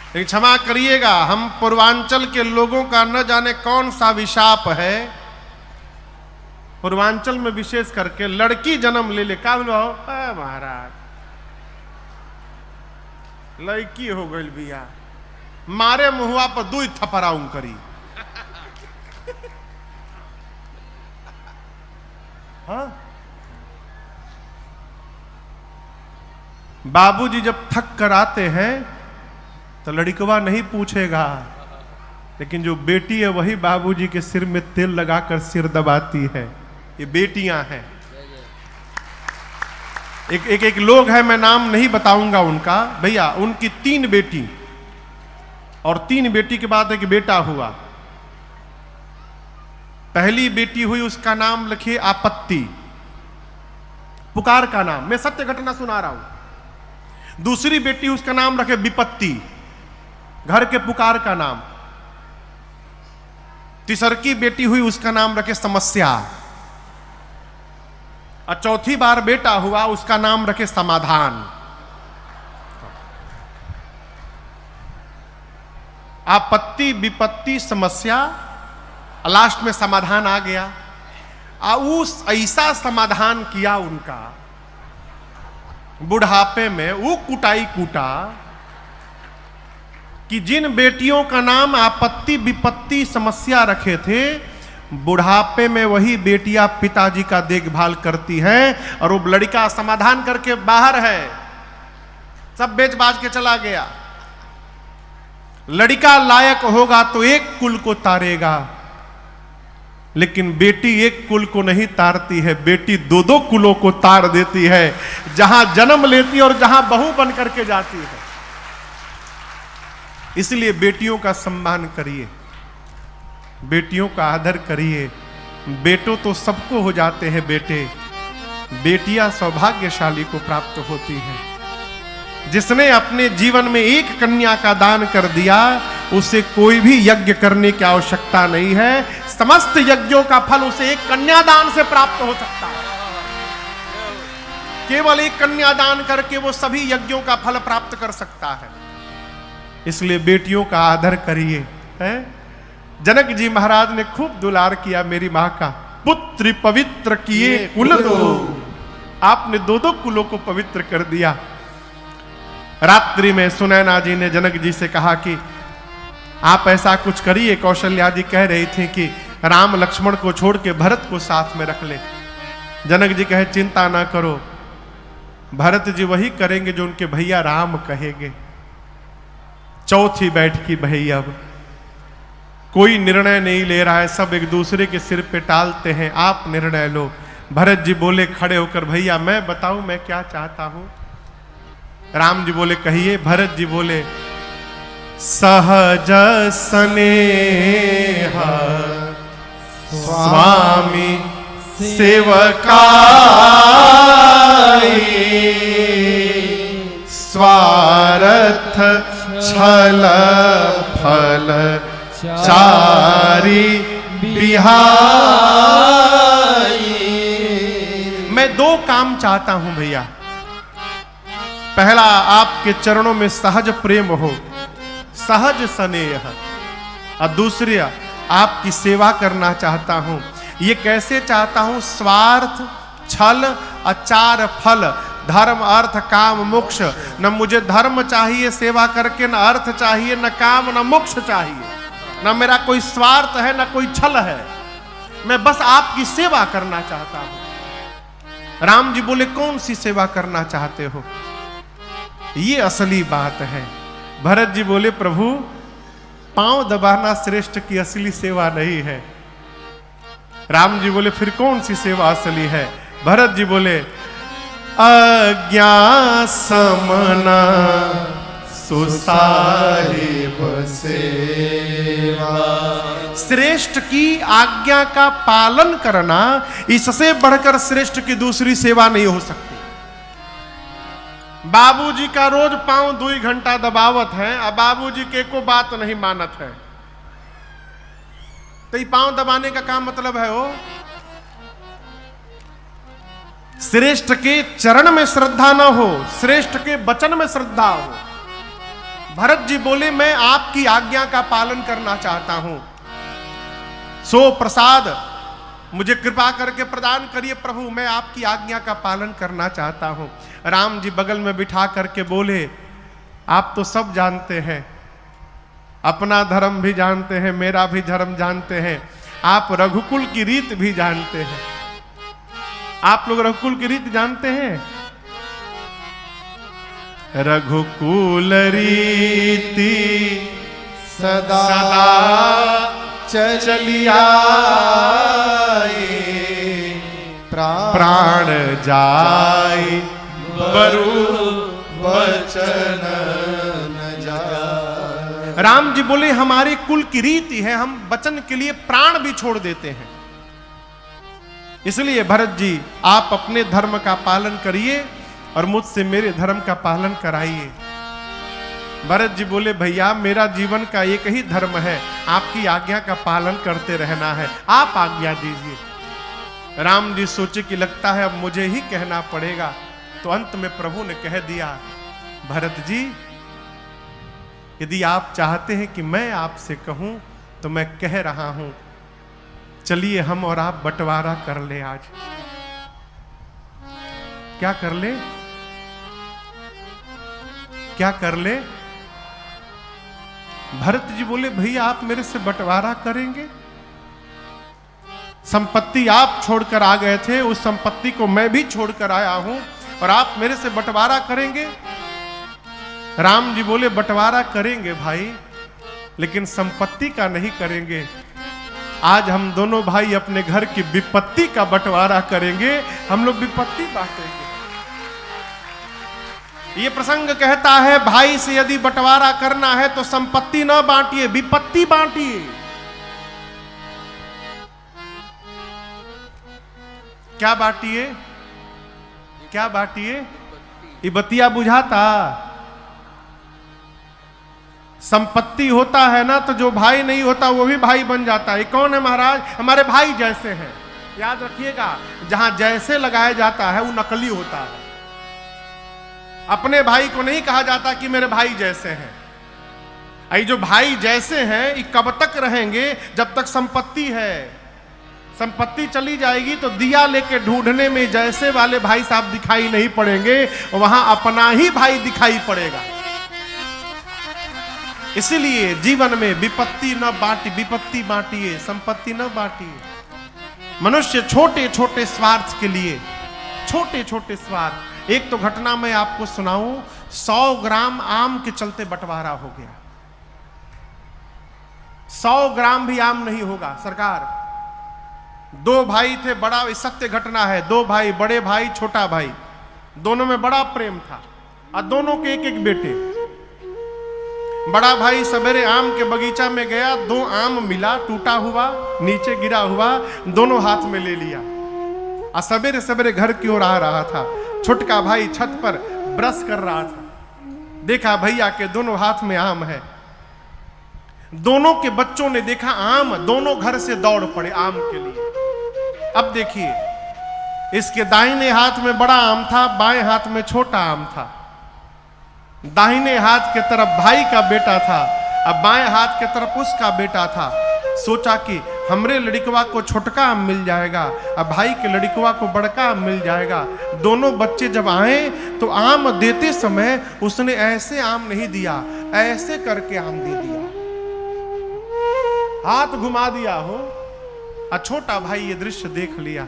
लेकिन क्षमा करिएगा, हम पूर्वांचल के लोगों का न जाने कौन सा विशाप है। पूर्वांचल में विशेष करके लड़की जन्म ले ले, का बोलो महाराज लड़की हो गई बिया, मारे मुहुआ पर 2 थपराऊं करी। हाँ? बाबूजी जब थक कर आते हैं तो लड़कवा नहीं पूछेगा, लेकिन जो बेटी है वही बाबूजी के सिर में तेल लगाकर सिर दबाती है। ये बेटियां हैं। एक लोग है, मैं नाम नहीं बताऊंगा उनका, भैया उनकी 3 बेटी और 3 बेटी के बाद एक बेटा हुआ। पहली बेटी हुई, उसका नाम लिखिए आपत्ति, पुकार का नाम, मैं सत्य घटना सुना रहा हूं। दूसरी बेटी उसका नाम रखे विपत्ति, घर के पुकार का नाम। तीसरी बेटी हुई, उसका नाम रखे समस्या, और चौथी बार बेटा हुआ, उसका नाम रखे समाधान। आपत्ति, विपत्ति, समस्या, लास्ट में समाधान आ गया। उस ऐसा समाधान किया उनका, बुढ़ापे में वो कुटाई कूटा कि जिन बेटियों का नाम आपत्ति, विपत्ति, समस्या रखे थे, बुढ़ापे में वही बेटियां पिताजी का देखभाल करती हैं, और वो लड़का समाधान करके बाहर है, सब बेच बाज के चला गया। लड़का लायक होगा तो एक कुल को तारेगा, लेकिन बेटी एक कुल को नहीं तारती है, बेटी 2-2 कुलों को तार देती है, जहां जन्म लेती है और जहां बहू बन करके जाती है। इसलिए बेटियों का सम्मान करिए, बेटियों का आदर करिए। बेटों तो सबको हो जाते हैं बेटे, बेटियां सौभाग्यशाली को प्राप्त होती हैं। जिसने अपने जीवन में एक कन्या का दान कर दिया, उसे कोई भी यज्ञ करने की आवश्यकता नहीं है। समस्त यज्ञों का फल उसे एक कन्यादान से प्राप्त हो सकता है। केवल एक कन्यादान करके वो सभी यज्ञों का फल प्राप्त कर सकता है। इसलिए बेटियों का आदर करिए। हैं? जनक जी महाराज ने खूब दुलार किया मेरी मां का। पुत्र पवित्र किए कुल दो, आपने दो दो कुलों को पवित्र कर दिया। रात्रि में सुनैना जी ने जनक जी से कहा कि आप ऐसा कुछ करिए। कौशल्या जी कह रही थी कि राम लक्ष्मण को छोड़ के भरत को साथ में रख ले। जनक जी कहे चिंता ना करो, भरत जी वही करेंगे जो उनके भैया राम कहेंगे। चौथी बैठकी भई, अब कोई निर्णय नहीं ले रहा है, सब एक दूसरे के सिर पे टालते हैं। आप निर्णय लो। भरत जी बोले खड़े होकर, भैया मैं बताऊं मैं क्या चाहता हूं। राम जी बोले कहिए। भरत जी बोले सहज स्नेह स्वामी सेवकाई, स्वार्थ छल फल चारी बिहाई। मैं दो काम चाहता हूं भैया। पहला, आपके चरणों में सहज प्रेम हो, सहज स्नेह, और दूसरी आपकी सेवा करना चाहता हूं। ये कैसे चाहता हूं? स्वार्थ छल अचार फल, धर्म अर्थ काम मोक्ष। न मुझे धर्म चाहिए सेवा करके, न अर्थ चाहिए, न काम, न मोक्ष चाहिए, न मेरा कोई स्वार्थ है, न कोई छल है। मैं बस आपकी सेवा करना चाहता हूं। राम जी बोले कौन सी सेवा करना चाहते हो? ये असली बात है। भरत जी बोले प्रभु पांव दबाना श्रेष्ठ की असली सेवा नहीं है। राम जी बोले फिर कौन सी सेवा असली है? भरत जी बोले अज्ञा समना सुसाहिब सेवा। श्रेष्ठ की आज्ञा का पालन करना, इससे बढ़कर श्रेष्ठ की दूसरी सेवा नहीं हो सकती। बाबूजी का रोज पांव 2 घंटा दबावत है, अब बाबूजी के को बात नहीं मानत है, तो ये पांव दबाने का काम मतलब है वो श्रेष्ठ के चरण में श्रद्धा न हो, श्रेष्ठ के वचन में श्रद्धा हो। भरत जी बोले मैं आपकी आज्ञा का पालन करना चाहता हूं, सो प्रसाद मुझे कृपा करके प्रदान करिए प्रभु, मैं आपकी आज्ञा का पालन करना चाहता हूं। राम जी बगल में बिठा करके बोले आप तो सब जानते हैं, अपना धर्म भी जानते हैं, मेरा भी धर्म जानते हैं, आप रघुकुल की रीत भी जानते हैं। आप लोग रघुकुल की रीत जानते हैं? रघुकुल रीति सदा चलिया प्राण जाय बरु वचन न जाय। राम जी बोले हमारे कुल की रीति है, हम वचन के लिए प्राण भी छोड़ देते हैं। इसलिए भरत जी आप अपने धर्म का पालन करिए और मुझसे मेरे धर्म का पालन कराइए। भरत जी बोले भैया मेरा जीवन का एक ही धर्म है, आपकी आज्ञा का पालन करते रहना है, आप आज्ञा दीजिए। राम जी सोचे कि लगता है अब मुझे ही कहना पड़ेगा, तो अंत में प्रभु ने कह दिया भरत जी यदि आप चाहते हैं कि मैं आपसे कहूं तो मैं कह रहा हूं, चलिए हम और आप बंटवारा कर ले। आज क्या कर ले? क्या कर ले? भरत जी बोले भैया आप मेरे से बंटवारा करेंगे? संपत्ति आप छोड़कर आ गए थे, उस संपत्ति को मैं भी छोड़कर आया हूं और आप मेरे से बंटवारा करेंगे? राम जी बोले बंटवारा करेंगे भाई, लेकिन संपत्ति का नहीं करेंगे। आज हम दोनों भाई अपने घर की विपत्ति का बंटवारा करेंगे, हम लोग विपत्ति बांटेंगे। ये प्रसंग कहता है भाई से यदि बंटवारा करना है तो संपत्ति ना बांटिए, विपत्ति बांटिए। क्या बांटिए? क्या बांटिए? ये बतिया बुझाता? संपत्ति होता है ना तो जो भाई नहीं होता वो भी भाई बन जाता है। ये कौन है महाराज? हमारे भाई जैसे हैं। याद रखिएगा, जहां जैसे लगाया जाता है वो नकली होता है। अपने भाई को नहीं कहा जाता कि मेरे भाई जैसे हैं। ये जो भाई जैसे हैं ये कब तक रहेंगे? जब तक संपत्ति है। संपत्ति चली जाएगी तो दिया लेके ढूंढने में जैसे वाले भाई साहब दिखाई नहीं पड़ेंगे, वहां अपना ही भाई दिखाई पड़ेगा। इसलिए जीवन में विपत्ति न बांटी, विपत्ति बांटिए, संपत्ति न बांटिए। मनुष्य छोटे छोटे स्वार्थ के लिए, छोटे छोटे स्वार्थ। एक तो घटना मैं आपको सुनाऊं, 100 ग्राम आम के चलते बंटवारा हो गया। 100 ग्राम भी आम नहीं होगा सरकार। 2 भाई थे, बड़ा सत्य घटना है। 2 भाई, बड़े भाई छोटा भाई, दोनों में बड़ा प्रेम था और दोनों के एक एक बेटे। बड़ा भाई सवेरे आम के बगीचा में गया, 2 आम मिला, टूटा हुआ, नीचे गिरा हुआ, दोनों हाथ में ले लिया और सवेरे सवेरे घर की ओर आ रहा था। छोटका भाई छत पर ब्रश कर रहा था, देखा भैया के दोनों हाथ में आम है। दोनों के बच्चों ने देखा आम, दोनों घर से दौड़ पड़े आम के लिए। अब देखिए, इसके दाहिने हाथ में बड़ा आम था, बाएं हाथ में छोटा आम था। दाहिने हाथ के तरफ भाई का बेटा था, अब बाएं हाथ के तरफ उसका बेटा था। सोचा कि हमरे लड़कवा को छोटका आम मिल जाएगा, अब भाई के लड़कवा को बड़का आम मिल जाएगा। दोनों बच्चे जब आए तो आम देते समय उसने ऐसे आम नहीं दिया, ऐसे करके आम दे दिया, हाथ घुमा दिया हो। और छोटा भाई ये दृश्य देख लिया,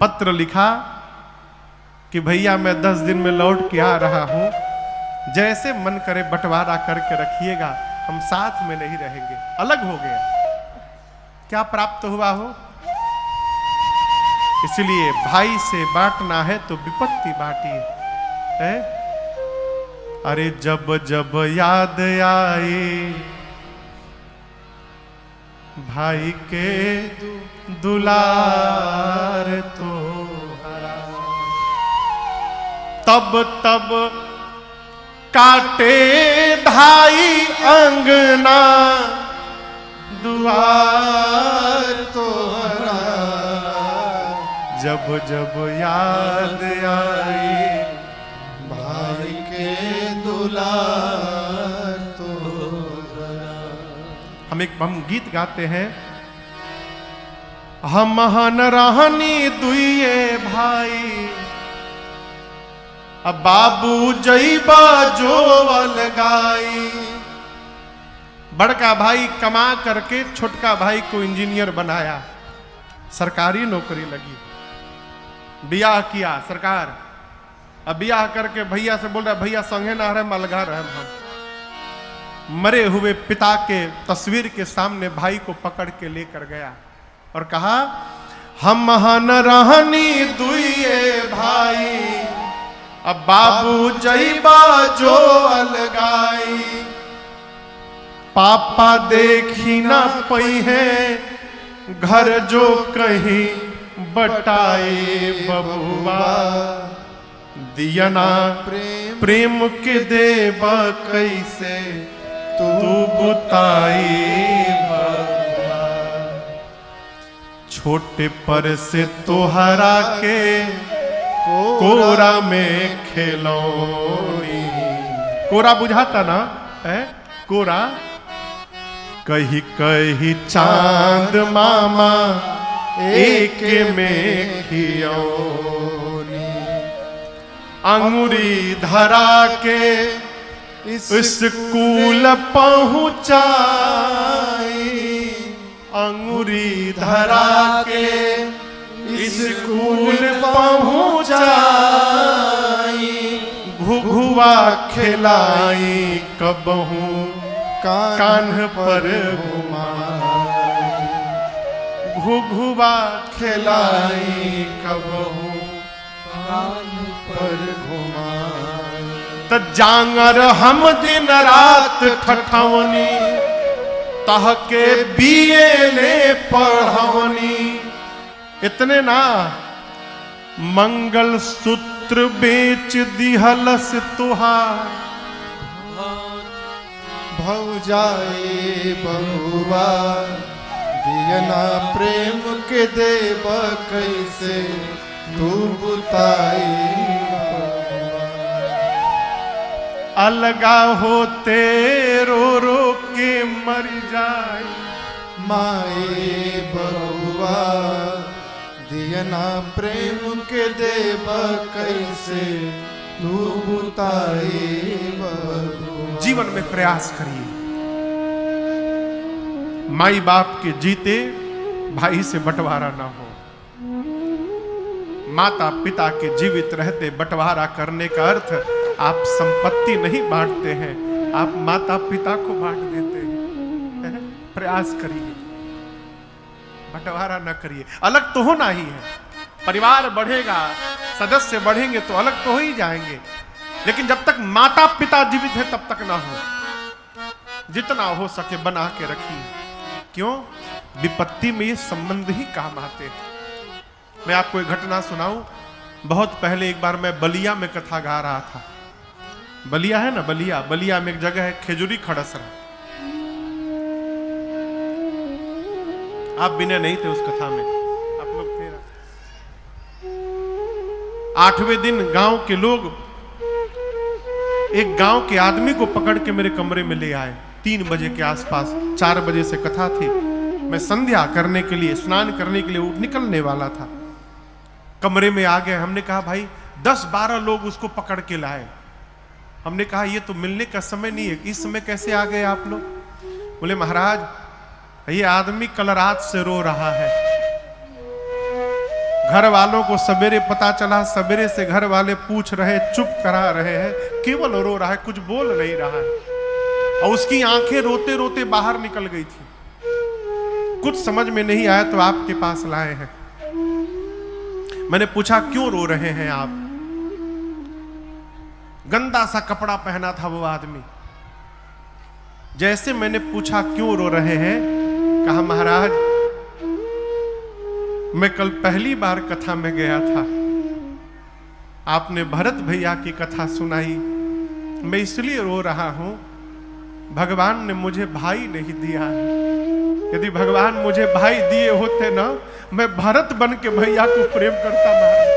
पत्र लिखा कि भैया मैं 10 दिन में लौट के आ रहा हूं, जैसे मन करे बंटवारा करके रखिएगा, हम साथ में नहीं रहेंगे। अलग हो गया। क्या प्राप्त हुआ हो? इसलिए भाई से बांटना है तो विपत्ति बांटिए, है? अरे जब जब याद आए भाई के दुलार तो हरा, तब तब काटे धाई अंगना दुआर तो हरा। जब जब याद आई भाई के दुलार तो हरा। हम गीत गाते हैं, हम हन रहनी दुइये भाई, अब बाबू जईबा जो अलगाई। बड़का भाई कमा करके छोटका भाई को इंजीनियर बनाया, सरकारी नौकरी लगी, बियाह किया सरकार। अब बियाह करके भैया से बोल रहा, भैया संगे ना रहे मलगा रहे हम। मरे हुए पिता के तस्वीर के सामने भाई को पकड़ के लेकर गया और कहा, हम हन रहनी दुइये भाई, अब बाबू जईबा जो अलगाई। पापा देखी ना पई है घर जो कहीं बटाए बबुआ, दियना प्रेम के देबा कैसे तू बुताई बबुआ। छोटे पर से तोहरा के कोरा में खेलौनी। कोरा बुझाता ना है? कोरा कही कही चांद मामा एक में खियौनी। अंगुरी धरा के स्कूल पहुंचाई, अंगुरी धरा के स्कूल पहुंचाई। घुघुआ खिलाई कबहू कान्ह पर घुमाई। घुघुआ खिलाई कबहू कान्ह पर घुमाई। त जांगर हम दिन रात ठठवनी, तह के बीए ले पढ़वनी। इतने ना, मंगल सूत्र बेच दिहलस तुहार, भौजाई बहुआ, दियना प्रेम के देब कैसे तू बुताई। अलगा होते रो रो के मर जाए। माए बहुआ दियना प्रेम के देव कैसे तू बुताए बहुआ। जीवन में प्रयास करिए, माई बाप के जीते भाई से बंटवारा ना हो। माता पिता के जीवित रहते बंटवारा करने का अर्थ आप संपत्ति नहीं बांटते हैं, आप माता पिता को बांट देते हैं। प्रयास करिए, बंटवारा न करिए। अलग तो होना ही है, परिवार बढ़ेगा, सदस्य बढ़ेंगे तो अलग तो हो ही जाएंगे, लेकिन जब तक माता पिता जीवित है तब तक ना हो। जितना हो सके बना के रखिए। क्यों? विपत्ति में ये संबंध ही काम आते हैं। मैं आपको एक घटना सुनाऊं। बहुत पहले एक बार मैं बलिया में कथा गा रहा था। बलिया है ना, बलिया, बलिया में एक जगह है खेजूरी खड़सरा। आप बिना नहीं थे उस कथा में, आप लोग थे ना। 8वें दिन गांव के लोग एक गांव के आदमी को पकड़ के मेरे कमरे में ले आए। 3 बजे के आसपास, 4 बजे से कथा थी। मैं संध्या करने के लिए, स्नान करने के लिए उठ निकलने वाला था। कमरे में आ गए। हमने कहा भाई 10-12 लोग उसको पकड़ के लाए। हमने कहा ये तो मिलने का समय नहीं है, इस समय कैसे आ गए आप लोग? बोले महाराज ये आदमी कल रात से रो रहा है। घर वालों को सवेरे पता चला, सवेरे से घर वाले पूछ रहे, चुप करा रहे हैं, केवल रो रहा है, कुछ बोल नहीं रहा है। और उसकी आंखें रोते रोते बाहर निकल गई थी। कुछ समझ में नहीं आया तो आपके पास लाए हैं। मैंने पूछा क्यों रो रहे हैं आप? गंदा सा कपड़ा पहना था वो आदमी। जैसे मैंने पूछा क्यों रो रहे हैं, कहा महाराज मैं कल पहली बार कथा में गया था, आपने भरत भैया की कथा सुनाई, मैं इसलिए रो रहा हूं, भगवान ने मुझे भाई नहीं दिया। यदि भगवान मुझे भाई दिए होते ना, मैं भरत बन के भैया को प्रेम करता महाराज,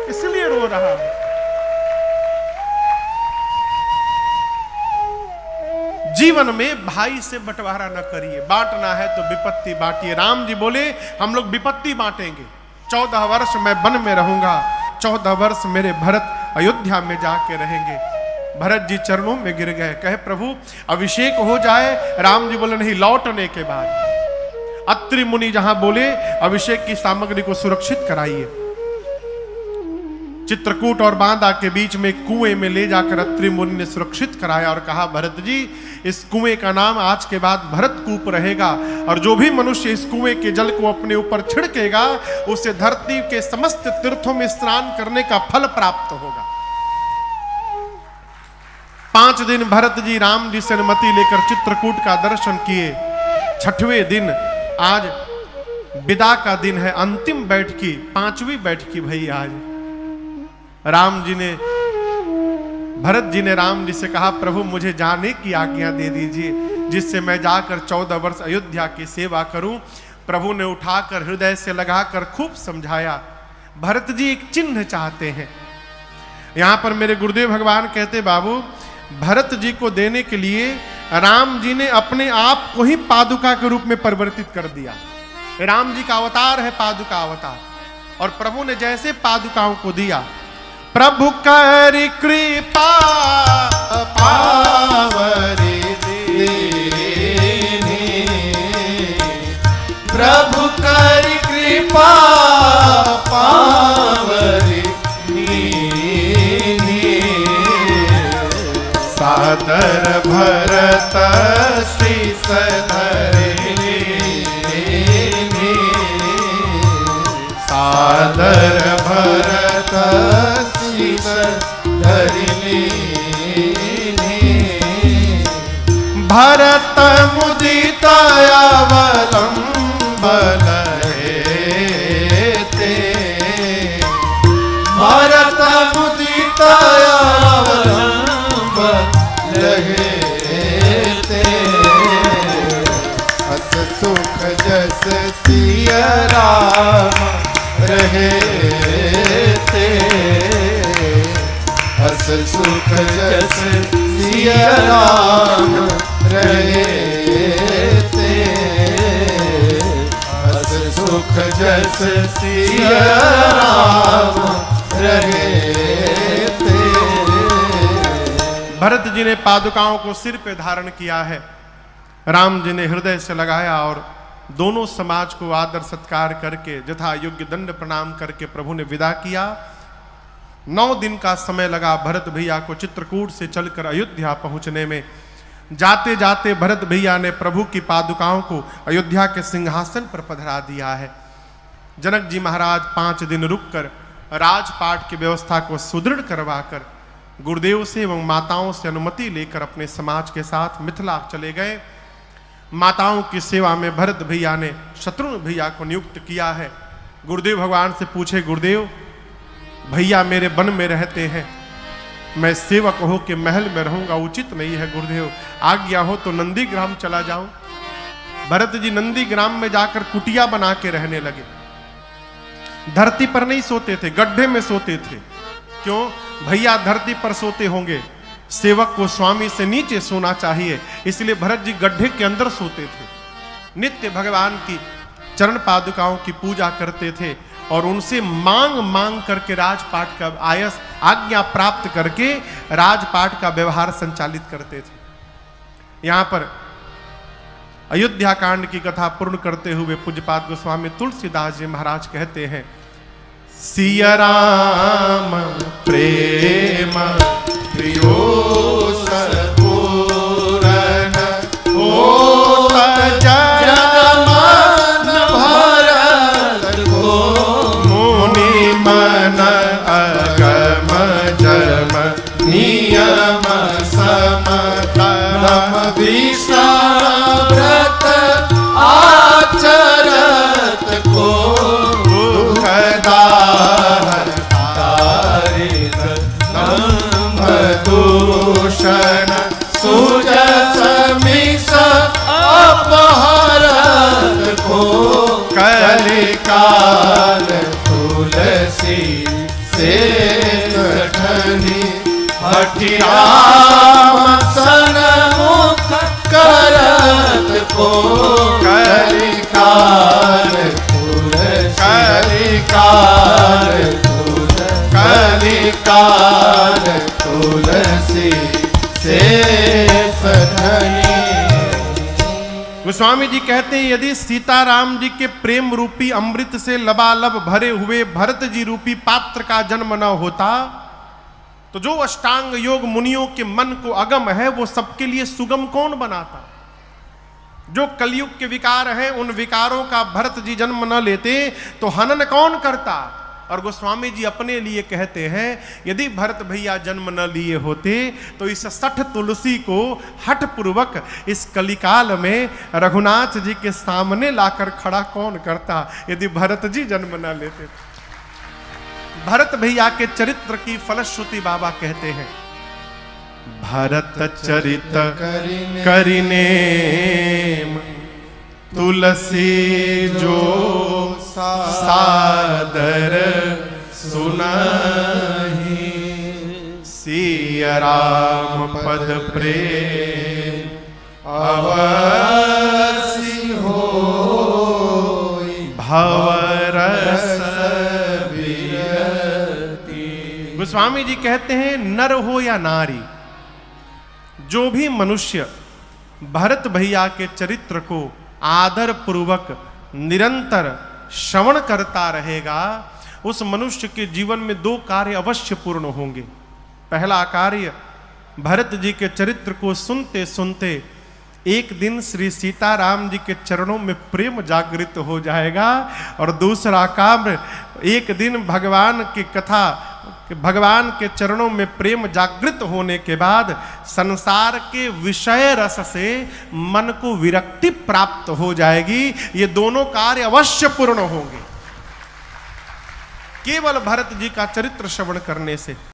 इसलिए रो रहा हूं। जीवन में भाई से बंटवारा न करिए। बांटना है तो विपत्ति बांटिए। राम जी बोले हम लोग विपत्ति बांटेंगे। 14 वर्ष मैं वन में रहूंगा, 14 वर्ष मेरे भरत अयोध्या में जाके रहेंगे। भरत जी चरणों में गिर गए, कहे प्रभु अभिषेक हो जाए। राम जी बोले नहीं, लौटने के बाद। अत्रि मुनि जहां बोले अभिषेक की सामग्री को सुरक्षित कराइए। चित्रकूट और बांदा के बीच में कुएं में ले जाकर अत्रि मुनि ने सुरक्षित कराया और कहा भरत जी इस कुएं का नाम आज के बाद भरत कूप रहेगा, और जो भी मनुष्य इस कुएं के जल को अपने ऊपर छिड़केगा उसे धरती के समस्त तीर्थों में स्नान करने का फल प्राप्त होगा। 5 दिन भरत जी राम जी से अनुमति लेकर चित्रकूट का दर्शन किए। 6वें दिन आज विदा का दिन है, अंतिम बैठकी, 5वीं बैठकी भई आज। राम जी ने, भरत जी ने राम जी से कहा प्रभु मुझे जाने की आज्ञा दे दीजिए, जिससे मैं जाकर 14 वर्ष अयोध्या की सेवा करूं। प्रभु ने उठाकर हृदय से लगाकर खूब समझाया। भरत जी एक चिन्ह चाहते हैं। यहां पर मेरे गुरुदेव भगवान कहते बाबू भरत जी को देने के लिए राम जी ने अपने आप को ही पादुका के रूप में परिवर्तित कर दिया। राम जी का अवतार है पादुका अवतार, और प्रभु ने जैसे पादुकाओं को दिया, प्रभु कर कृपा पावरी दीनी, प्रभु कर कृपा पावरी दीनी, सादर भरत शीस धरिनी, सादर भरत धरिनी, भरत मुदित अवलंबन हेते, भरत मुदित अवलंबन हेते, हस सुख जस सिय राम रहे ते, हस सुख जस सिया राम रहे ते, हस सुख जस सिया राम रहे ते। भरत जी ने पादुकाओं को सिर पे धारण किया है, राम जी ने हृदय से लगाया और दोनों समाज को आदर सत्कार करके यथा योग्य दंड प्रणाम करके प्रभु ने विदा किया। 9 दिन का समय लगा भरत भैया को चित्रकूट से चलकर अयोध्या पहुंचने में। जाते जाते भरत भैया ने प्रभु की पादुकाओं को अयोध्या के सिंहासन पर पधरा दिया है। जनक जी महाराज 5 दिन रुककर राजपाट की व्यवस्था को सुदृढ़ करवाकर गुरुदेव से एवं माताओं से अनुमति लेकर अपने समाज के साथ मिथिला चले गए। माताओं की सेवा में भरत भैया ने शत्रुघ्न भैया को नियुक्त किया है। गुरुदेव भगवान से पूछे, गुरुदेव भैया मेरे वन में रहते हैं, मैं सेवक हो के महल में रहूंगा उचित नहीं है गुरुदेव, आज्ञा हो तो नंदीग्राम चला जाऊं। भरत जी नंदीग्राम में जाकर कुटिया बना के रहने लगे। धरती पर नहीं सोते थे, गड्ढे में सोते थे। क्यों? भैया धरती पर सोते होंगे, सेवक को स्वामी से नीचे सोना चाहिए, इसलिए भरत जी गड्ढे के अंदर सोते थे। नित्य भगवान की चरण पादुकाओं की पूजा करते थे और उनसे मांग मांग करके राजपाट का आज्ञा प्राप्त करके राजपाट का व्यवहार संचालित करते थे। यहाँ पर अयोध्या कांड की कथा पूर्ण करते हुए पूज्यपाद गोस्वामी तुलसीदास जी महाराज कहते हैं, सिया राम प्रेम प्रियो सपूरन होत जगमन भरत को, मुनि मन अगम जम नियम समतम विश्राव्रत आचरत को, दूषण सुजस मिस अपहरत को, कलिकाल तुलसी से सठनी हठि राम सन्मुख करत को, कलिकाल कलिकाल तुलसी से सठनी। गोस्वामी जी कहते हैं, यदि सीताराम जी के प्रेम रूपी अमृत से लबालब भरे हुए भरत जी रूपी पात्र का जन्म न होता तो जो अष्टांग योग मुनियों के मन को अगम है वो सबके लिए सुगम कौन बनाता। जो कलयुग के विकार हैं उन विकारों का भरत जी जन्म न लेते तो हनन कौन करता। और गोस्वामी जी अपने लिए कहते हैं, यदि भरत भैया जन्म न लिए होते तो इस 60 तुलसी को हठ पूर्वक इस कलिकाल में रघुनाथ जी के सामने लाकर खड़ा कौन करता यदि भरत जी जन्म न लेते। भरत भैया के चरित्र की फलश्रुति बाबा कहते हैं, भरत चरित करिने तुलसी जो सादर सुनहि, सिया राम पद प्रेम अवसि होई, भवरस विरति। गोस्वामी जी कहते हैं, नर हो या नारी, जो भी मनुष्य भरत भैया के चरित्र को आदर पूर्वक निरंतर श्रवण करता रहेगा उस मनुष्य के जीवन में 2 कार्य अवश्य पूर्ण होंगे। पहला कार्य, भरत जी के चरित्र को सुनते सुनते एक दिन श्री सीताराम जी के चरणों में प्रेम जागृत हो जाएगा। और दूसरा काम, एक दिन भगवान की कथा, भगवान के चरणों में प्रेम जागृत होने के बाद संसार के विषय रस से मन को विरक्ति प्राप्त हो जाएगी। ये दोनों कार्य अवश्य पूर्ण होंगे केवल भरत जी का चरित्र श्रवण करने से।